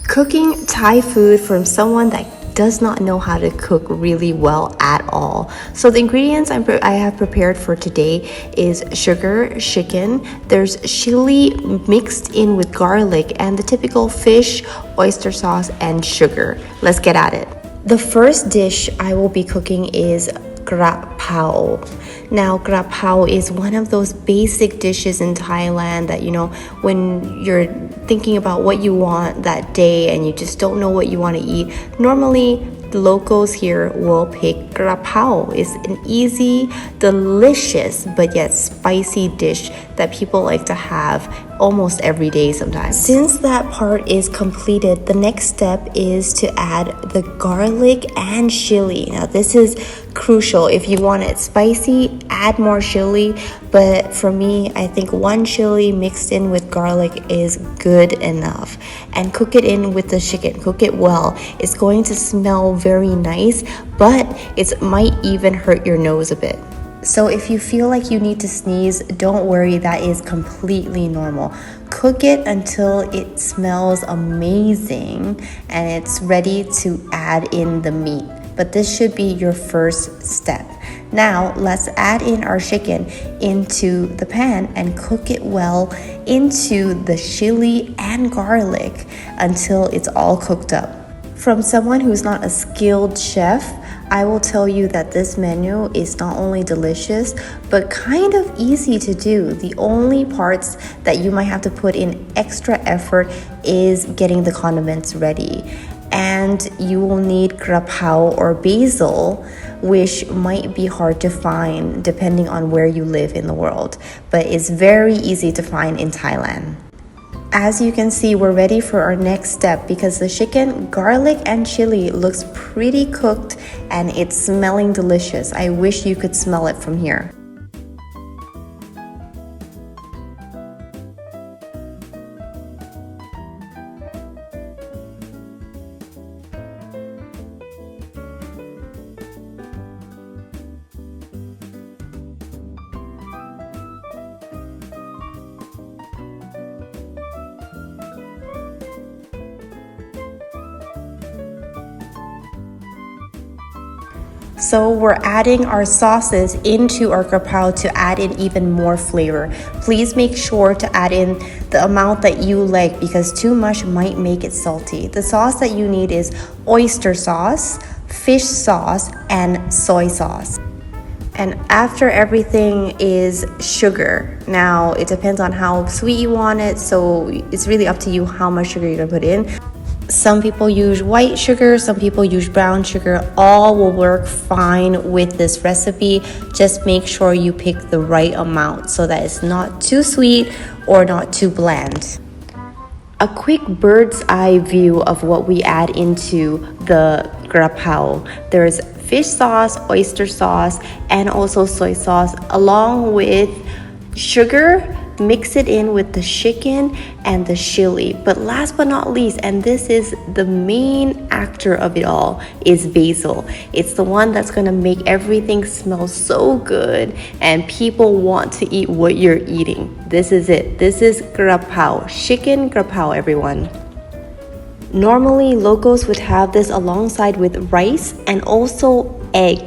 Cooking Thai food from someone that does not know how to cook really well at all. So the ingredients I have prepared for today is sugar, chicken, there's chili mixed in with garlic, and the typical fish, oyster sauce, and sugar. Let's get at it. The first dish I will be cooking is กระเพรา Now กระเพรา is one of those basic dishes in Thailand that when you're thinking about what you want that day and you just don't know what you want to eat, normally the locals here will pick กระเพรา. It's an easy, delicious, but yet spicy dish that people like to have almost every day sometimes. Since that part is completed, the next step is to add the garlic and chili. Now this is crucial. If you want it spicy, add more chili, but for me, I think one chili mixed in with garlic is good enough. And cook it in with the chicken. Cook it well. It's going to smell very nice, but it might even hurt your nose a bit. So if you feel like you need to sneeze, don't worry, that is completely normal. Cook it until it smells amazing and it's ready to add in the meat. But this should be your first step. Now let's add in our chicken into the pan and cook it well into the chili and garlic until it's all cooked up. From someone who's not a skilled chef, I will tell you that this menu is not only delicious, but kind of easy to do. The only parts that you might have to put in extra effort is getting the condiments ready. And you will need กระเพรา or basil, which might be hard to find depending on where you live in the world, but it's very easy to find in Thailand. As you can see, we're ready for our next step because the chicken, garlic, and chili looks pretty cooked and it's smelling delicious. I wish you could smell it from here. So we're adding our sauces into our กระเพรา to add in even more flavor. Please make sure to add in the amount that you like because too much might make it salty. The sauce that you need is oyster sauce, fish sauce, and soy sauce. And after everything is sugar. Now it depends on how sweet you want it, so it's really up to you how much sugar you're gonna put in. Some people use white sugar, some people use brown sugar. All will work fine with this recipe. Just make sure you pick the right amount so that it's not too sweet or not too bland. A quick bird's eye view of what we add into the กระเพรา. There's fish sauce, oyster sauce, and also soy sauce along with sugar. Mix it in with the chicken and the chili. But last but not least, and this is the main actor of it all, is basil. It's the one that's gonna make everything smell so good and people want to eat what you're eating. This is it. This is กระเพรา chicken กระเพรา everyone. Normally, locals would have this alongside with rice and also egg.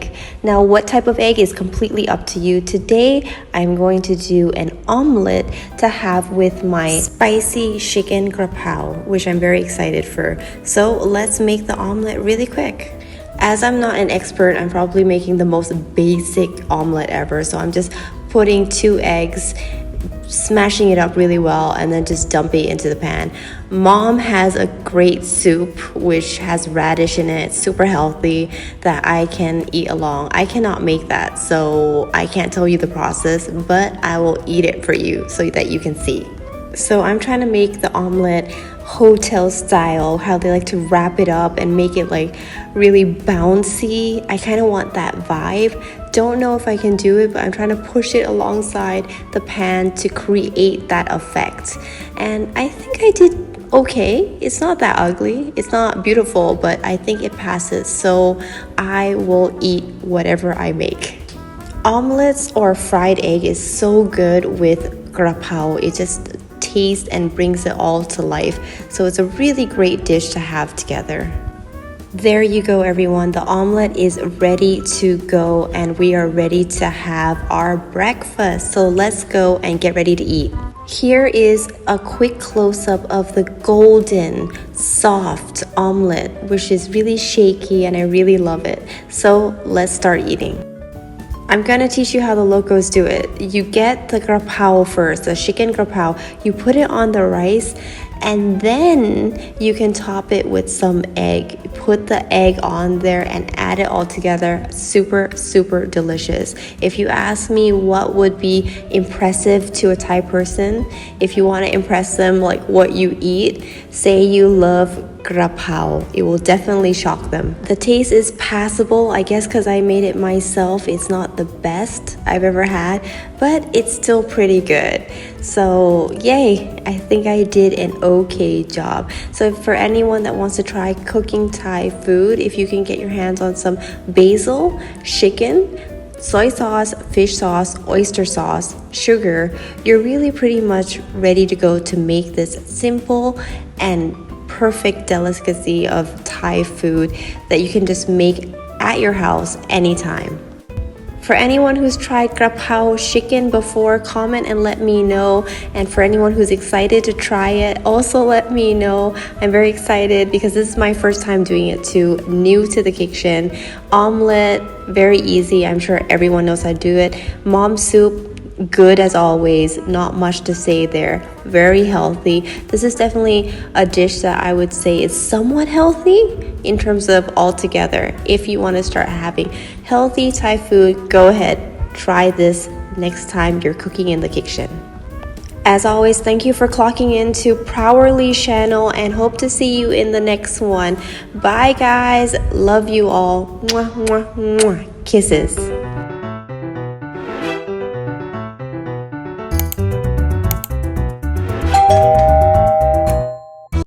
Now, what type of egg is completely up to you. Today, I'm going to do an omelet to have with my spicy chicken กระเพรา which I'm very excited for. So let's make the omelet really quick. As I'm not an expert, I'm probably making the most basic omelet ever. So I'm just putting 2 eggs, smashing it up really well, and then just dump it into the pan. Mom has a great soup which has radish in it, super healthy, that I can eat along. I cannot make that, so I can't tell you the process, but I will eat it for you so that you can see. So I'm trying to make the omelet hotel style, how they like to wrap it up and make it like really bouncy. I kind of want that vibe. Don't know if I can do it, but I'm trying to push it alongside the pan to create that effect. And I think I did okay. It's not that ugly. It's not beautiful, but I think it passes. So I will eat whatever I make. Omelets or fried egg is so good with กระเพรา. It just taste and brings it all to life. So it's a really great dish to have together. There you go, everyone. The omelet is ready to go and we are ready to have our breakfast. So let's go and get ready to eat. Here is a quick close-up of the golden, soft omelet, which is really shaky and I really love it. So let's start eating. I'm gonna teach you how the locals do it. You get the grapao first, the chicken grapao. You put it on the rice and then you can top it with some egg. Put the egg on there and add it all together. Super, super delicious. If you ask me what would be impressive to a Thai person, if you want to impress them like what you eat, say you love grapao. It will definitely shock them. The taste is passable, I guess because I made it myself. It's not the best I've ever had, but it's still pretty good. So yay, I think I did an okay job. So for anyone that wants to try cooking Thai food, if you can get your hands on some basil, chicken, soy sauce, fish sauce, oyster sauce, sugar, you're really pretty much ready to go to make this simple and perfect delicacy of Thai food that you can just make at your house anytime. For anyone who's tried grapao chicken before, comment and let me know. And for anyone who's excited to try it, also let me know. I'm very excited because this is my first time doing it too, new to the kitchen. Omelette, very easy. I'm sure everyone knows how to do it. Mom soup, good as always, not much to say there. Very healthy. This is definitely a dish that I would say is somewhat healthy in terms of altogether. If you want to start having healthy Thai food, go ahead, try this next time you're cooking in the kitchen. As always, thank you for clocking into Prowerly channel and hope to see you in the next one. Bye guys, love you all. Mwah, mwah, mwah. Kisses.